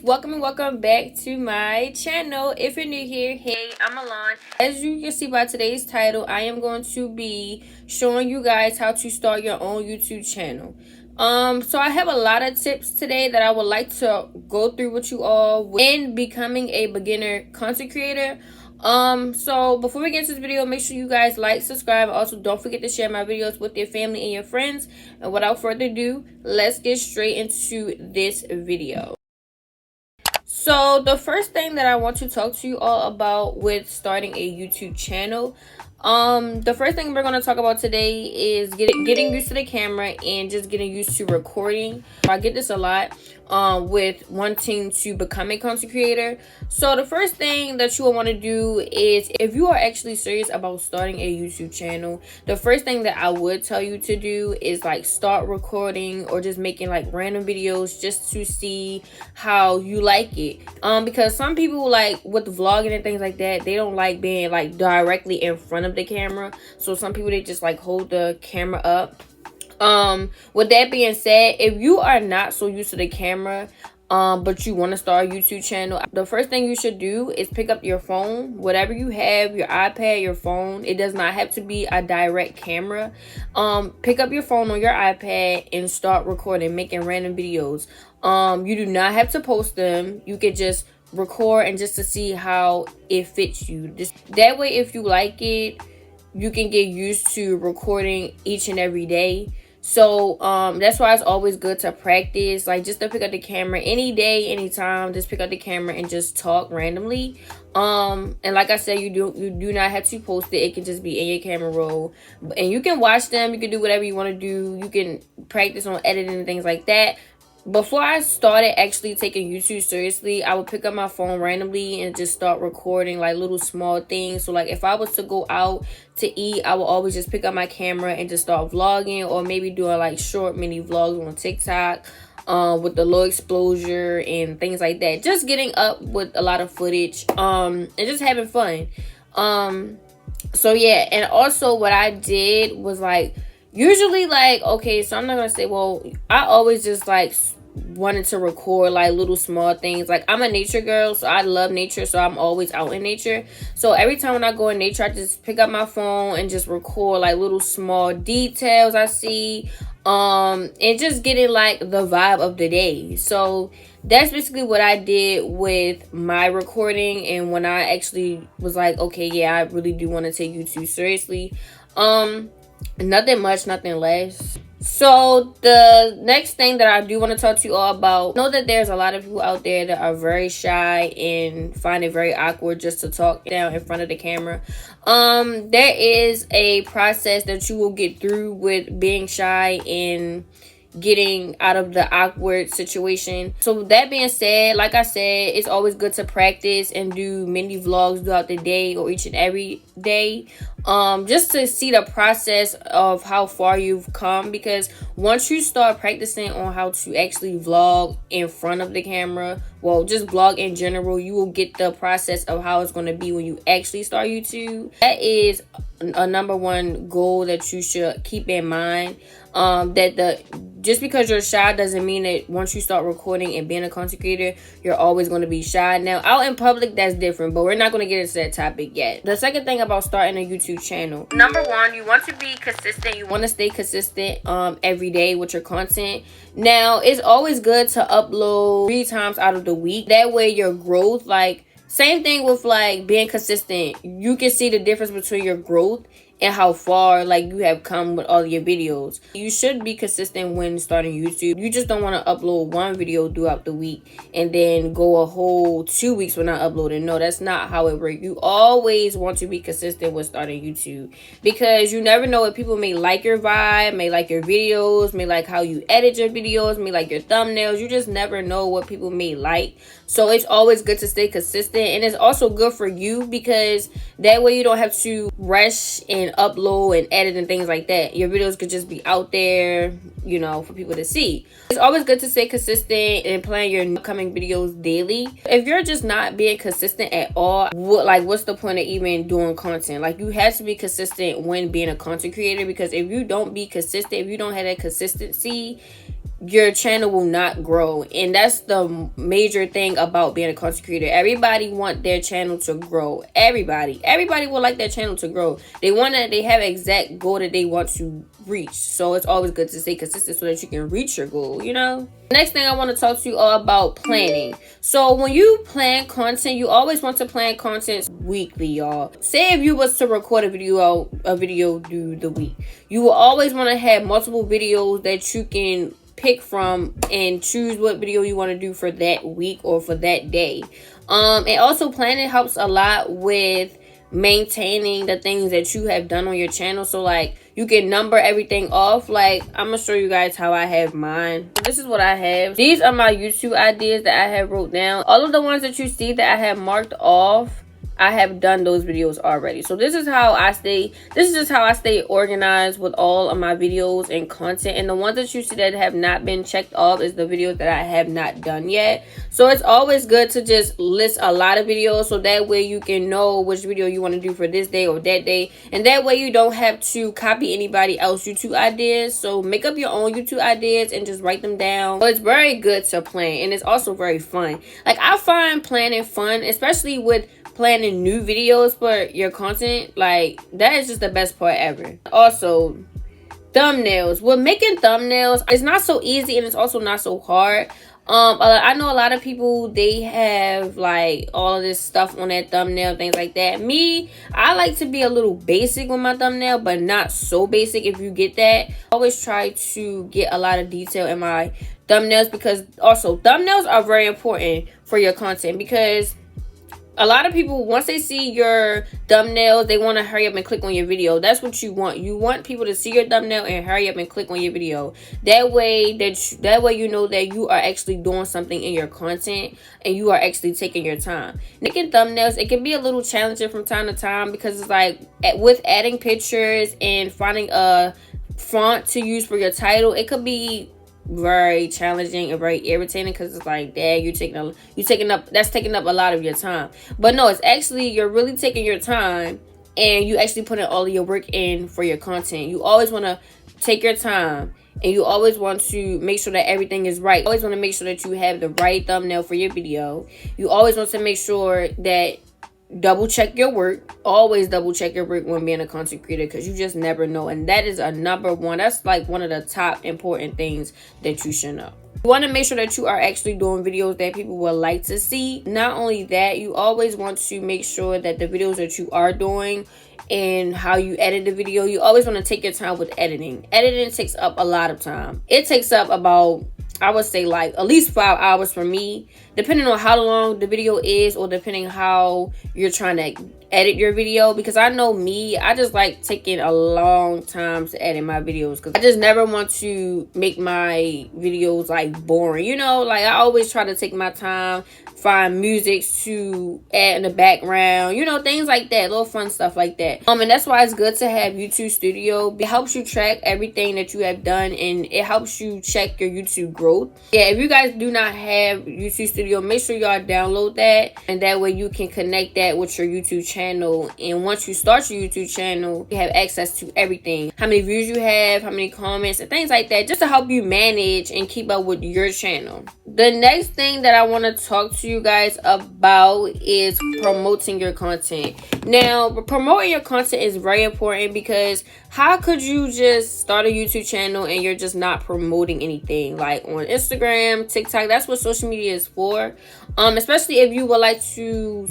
guys, welcome and welcome back to my channel. If you're new here, hey, I'm Milan. As you can see by today's title, I am going to be showing you guys how to start your own YouTube channel. So I have a lot of tips today that I would like to go through with you all in becoming a beginner content creator. So before we get into this video, make sure you guys like, subscribe, and also don't forget to share my videos with your family and your friends. And without further ado, let's get straight into this video. So the first thing that I want to talk to you all about with starting a YouTube channel, the first thing we're going to talk about today is getting used to the camera and just getting used to recording. I get this a lot with wanting to become a content creator. So the first thing that you will want to do is, if you are actually serious about starting a YouTube channel, the first thing that I would tell you to do is like start recording or just making like random videos just to see how you like it. Because some people, like with vlogging and things like that, they don't like being like directly in front of the camera. So some people, they just like hold the camera up. With that being said, if you are not so used to the camera, but you want to start a YouTube channel, the first thing you should do is pick up your phone, whatever you have, your iPad, your phone. It does not have to be a direct camera. Pick up your phone or your iPad and start recording, making random videos. You do not have to post them. You could just record and just to see how it fits you. That way, if you like it, you can get used to recording each and every day. So that's why it's always good to practice, like just to pick up the camera any day, anytime. Just pick up the camera and just talk randomly. And like I said, you do not have to post it. It can just be in your camera roll, and you can watch them. You can do whatever you want to do. You can practice on editing and things like that. Before I started actually taking YouTube seriously, I would pick up my phone randomly and just start recording like little small things. So like if I was to go out to eat, I would always just pick up my camera and just start vlogging, or maybe doing like short mini vlogs on TikTok with the low exposure and things like that. Just getting up with a lot of footage and just having fun. So yeah, and also what I did was like, usually like, okay, so I'm not gonna say, well, I always just like wanted to record like little small things. Like I'm a nature girl, so I love nature, so I'm always out in nature. So every time when I go in nature, I just pick up my phone and just record like little small details I see, and just getting like the vibe of the day. So that's basically what I did with my recording. And when I actually was like, okay, yeah, I really do want to take YouTube seriously, nothing much, nothing less. So the next thing that I do want to talk to you all about, know that there's a lot of people out there that are very shy and find it very awkward just to talk down in front of the camera. There is a process that you will get through with being shy and getting out of the awkward situation. So that being said, like I said, it's always good to practice and do mini vlogs throughout the day or each and every day, just to see the process of how far you've come. Because once you start practicing on how to actually vlog in front of the camera, well, just vlog in general, you will get the process of how it's going to be when you actually start YouTube. That is a number one goal that you should keep in mind. Just because you're shy doesn't mean that once you start recording and being a content creator, you're always going to be shy. Now, out in public, that's different, but we're not going to get into that topic yet. The second thing about starting a YouTube channel, number one, you want to be consistent. You want to stay consistent every day with your content. Now, it's always good to upload 3 times out of the week. That way, your growth, like, same thing with like being consistent. You can see the difference between your growth and how far like you have come with all your videos. You should be consistent when starting YouTube. You just don't want to upload one video throughout the week and then go a whole 2 weeks without uploading. No, that's not how it works. You always want to be consistent with starting YouTube, because you never know if people may like your vibe, may like your videos, may like how you edit your videos, may like your thumbnails. You just never know what people may like. So it's always good to stay consistent, and it's also good for you because that way you don't have to rush and upload and edit and things like that. Your videos could just be out there, you know, for people to see. It's always good to stay consistent and plan your upcoming videos daily. If you're just not being consistent at all, what's the point of even doing content? Like, you have to be consistent when being a content creator, because if you don't be consistent, if you don't have that consistency, your channel will not grow. And that's the major thing about being a content creator. Everybody want their channel to grow. Everybody would like their channel to grow. They have an exact goal that they want to reach. So it's always good to stay consistent so that you can reach your goal, you know. Next thing I want to talk to you all about planning. So when you plan content, you always want to plan content weekly, y'all. Say if you was to record a video through the week, you will always want to have multiple videos that you can pick from and choose what video you want to do for that week or for that day. And also planning helps a lot with maintaining the things that you have done on your channel. So like you can number everything off. Like I'm gonna show you guys how I have mine. This is what I have. These are my YouTube ideas that I have wrote down. All of the ones that you see that I have marked off, I have done those videos already. So this is how I stay organized with all of my videos and content. And the ones that you see that have not been checked off is the videos that I have not done yet. So it's always good to just list a lot of videos, so that way you can know which video you want to do for this day or that day. And that way you don't have to copy anybody else's YouTube ideas. So make up your own YouTube ideas and just write them down. But it's very good to plan, and it's also very fun. Like I find planning fun, especially with planning new videos for your content. Like that is just the best part ever. Also, thumbnails. With making thumbnails, it's not so easy and it's also not so hard. I know a lot of people, they have like all of this stuff on their thumbnail, things like that. Me, I like to be a little basic with my thumbnail, but not so basic. If you get that, I always try to get a lot of detail in my thumbnails, because also thumbnails are very important for your content, because a lot of people, once they see your thumbnails, they want to hurry up and click on your video. That's what you want. You want people to see your thumbnail and hurry up and click on your video. That way you know that you are actually doing something in your content and you are actually taking your time. Making thumbnails, it can be a little challenging from time to time, because it's like with adding pictures and finding a font to use for your title, it could be very challenging and very irritating, because it's like, dad, you taking up a lot of your time. But no, it's actually, you're really taking your time and you actually putting all of your work in for your content. You always want to take your time, and you always want to make sure that everything is right. You always want to make sure that you have the right thumbnail for your video. You always want to make sure that double check your work. Always double check your work when being a content creator, because you just never know. And that is a number one. That's like one of the top important things that you should know. You want to make sure that you are actually doing videos that people will like to see. Not only that, you always want to make sure that the videos that you are doing and how you edit the video, you always want to take your time with editing. Editing takes up a lot of time. It takes up about, I would say, like at least 5 hours for me, depending on how long the video is, or depending how you're trying to edit your video. Because I know me, I just like taking a long time to edit my videos, because I just never want to make my videos like boring, you know. Like I always try to take my time, find music to add in the background, you know, things like that, little fun stuff like that. And that's why it's good to have YouTube Studio. It helps you track everything that you have done, and it helps you check your YouTube growth. Yeah, if you guys do not have YouTube Studio, make sure y'all download that, and that way you can connect that with your YouTube channel. And once you start your YouTube channel, you have access to everything, how many views you have, how many comments, and things like that, just to help you manage and keep up with your channel. The next thing that I want to talk to you guys about is promoting your content. Now, promoting your content is very important, because how could you just start a YouTube channel and you're just not promoting anything? Like on Instagram, TikTok, that's what social media is for. Especially if you would like to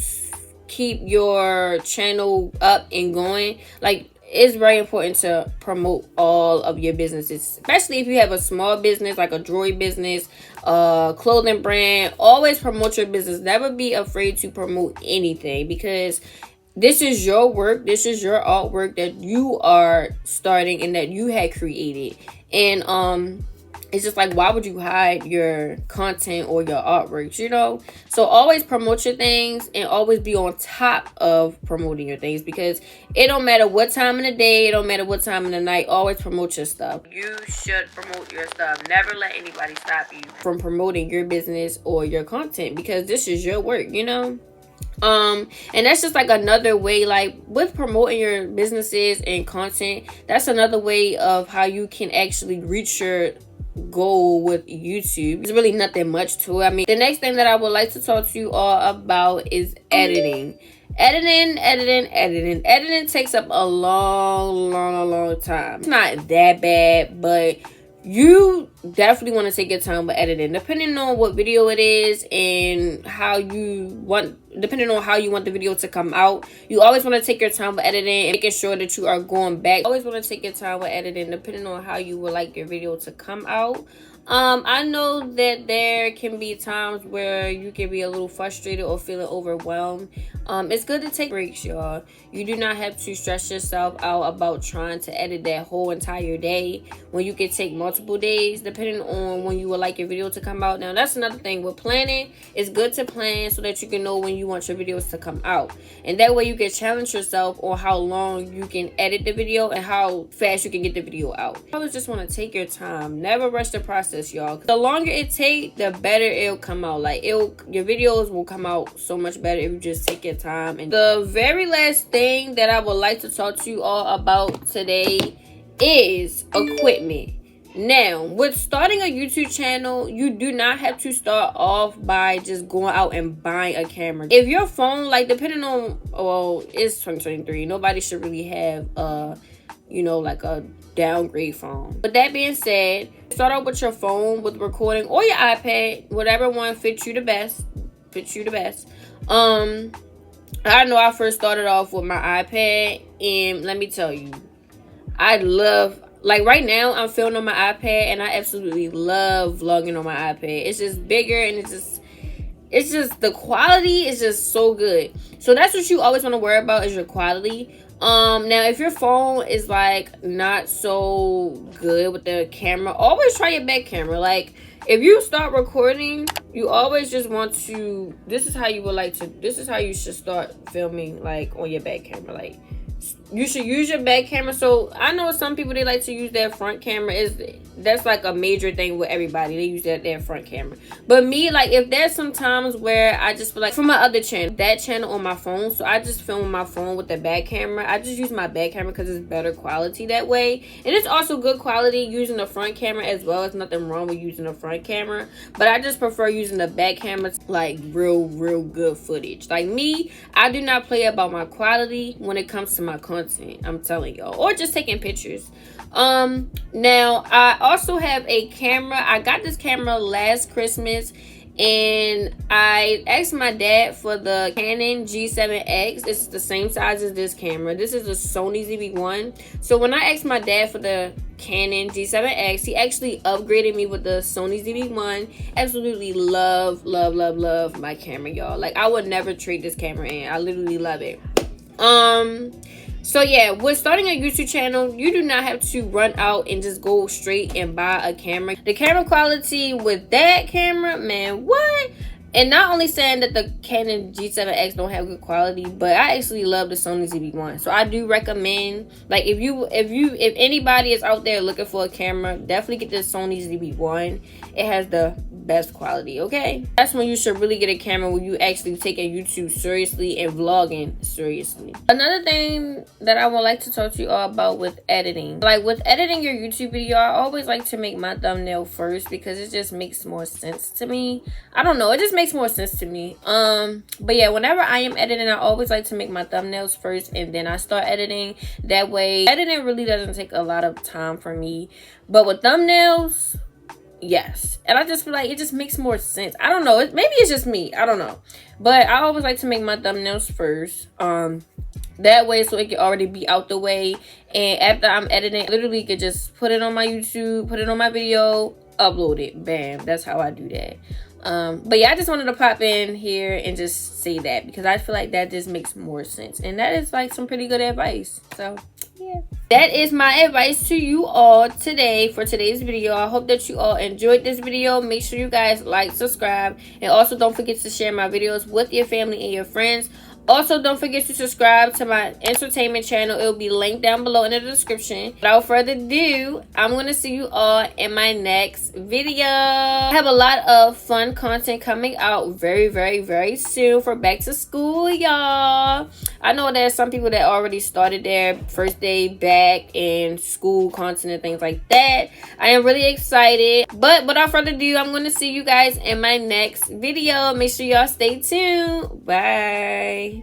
keep your channel up and going. Like, it's very important to promote all of your businesses, especially if you have a small business like a jewelry business, clothing brand. Always promote your business. Never be afraid to promote anything, because this is your work. This is your artwork that you are starting and that you had created. And it's just like, why would you hide your content or your artworks, you know? So always promote your things, and always be on top of promoting your things, because it don't matter what time of the day, it don't matter what time of the night, always promote your stuff. You should promote your stuff. Never let anybody stop you from promoting your business or your content, because this is your work, you know? And that's just like another way, like with promoting your businesses and content, that's another way of how you can actually reach your goal with YouTube. There's really nothing much to it. I mean, the next thing that I would like to talk to you all about is editing. Editing takes up a long time. It's not that bad, but you definitely want to take your time with editing, depending on what video it is and depending on how you want the video to come out. You always want to take your time with editing and making sure that you are going back. Always want to take your time with editing, depending on how you would like your video to come out. I know that there can be times where you can be a little frustrated or feeling overwhelmed. It's good to take breaks, y'all. You do not have to stress yourself out about trying to edit that whole entire day when you can take multiple days, depending on when you would like your video to come out. Now, that's another thing with planning. It's good to plan so that you can know when you want your videos to come out. And that way you can challenge yourself on how long you can edit the video and how fast you can get the video out. I always just want to take your time. Never rush the process, y'all. The longer it takes, the better it'll come out. Like, your videos will come out so much better if you just take your time. And the very last thing that I would like to talk to you all about today is equipment. Now, with starting a YouTube channel, you do not have to start off by just going out and buying a camera. If your phone, like, depending on, well, it's 2023, nobody should really have like a downgrade phone. But that being said, start out with your phone with recording, or your iPad, whatever one fits you the best. I know I first started off with my iPad, and let me tell you, I love, like, right now I'm filming on my iPad, and I absolutely love vlogging on my iPad. It's just bigger, and it's just the quality is just so good. So that's what you always want to worry about, is your quality. Now, if your phone is like not so good with the camera, always try your back camera. Like, if you start recording, you always just want to, this is how you should start filming, like, on your back camera. Like, you should use your back camera. So I know some people, they like to use their front camera. That's like a major thing with everybody. They use their front camera. But me, like, if there's some times where I just feel like, for my other channel, that channel on my phone, so I just film my phone with the back camera. I just use my back camera because it's better quality that way. And it's also good quality using the front camera as well. There's nothing wrong with using the front camera. But I just prefer using the back camera, like, real good footage. Like me, I do not play about my quality when it comes to my content. I'm telling y'all. Or just taking pictures. Now, I also have a camera. I got this camera last Christmas, and I asked my dad for the Canon G7X. It's the same size as this camera. This is a Sony ZV-1. So when I asked my dad for the Canon G7X, he actually upgraded me with the Sony ZV-1. Absolutely love my camera, y'all. Like, I would never trade this camera in. I literally love it. So yeah, with starting a YouTube channel, you do not have to run out and just go straight and buy a camera. The camera quality with that camera, man, what? And not only saying that the Canon G7X don't have good quality, but I actually love the Sony ZV-1. So I do recommend, like, if anybody is out there looking for a camera, definitely get the Sony ZV-1. It has the best quality, okay? That's when you should really get a camera where you actually taking YouTube seriously and vlogging seriously. Another thing that I would like to talk to you all about with editing. Like, with editing your YouTube video, I always like to make my thumbnail first because it just makes more sense to me. I don't know, it just makes more sense to me. But yeah, whenever I am editing, I always like to make my thumbnails first and then I start editing. That way, editing really doesn't take a lot of time for me. But with thumbnails, yes. And I just feel like it just makes more sense. I don't know. Maybe it's just me. I don't know. But I always like to make my thumbnails first. That way, so it can already be out the way. And after I'm editing, I literally could just put it on my YouTube, put it on my video, upload it. Bam. That's how I do that. But yeah, I just wanted to pop in here and just say that because I feel like that just makes more sense. And that is like some pretty good advice. So yeah, that is my advice to you all today for today's video. I hope that you all enjoyed this video. Make sure you guys like, subscribe, and also don't forget to share my videos with your family and your friends. Also, don't forget to subscribe to my entertainment channel. It will be linked down below in the description. Without further ado, I'm going to see you all in my next video. I have a lot of fun content coming out very, very, very soon for back to school, y'all. I know there's some people that already started their first day back in school content and things like that. I am really excited. But without further ado, I'm going to see you guys in my next video. Make sure y'all stay tuned. Bye.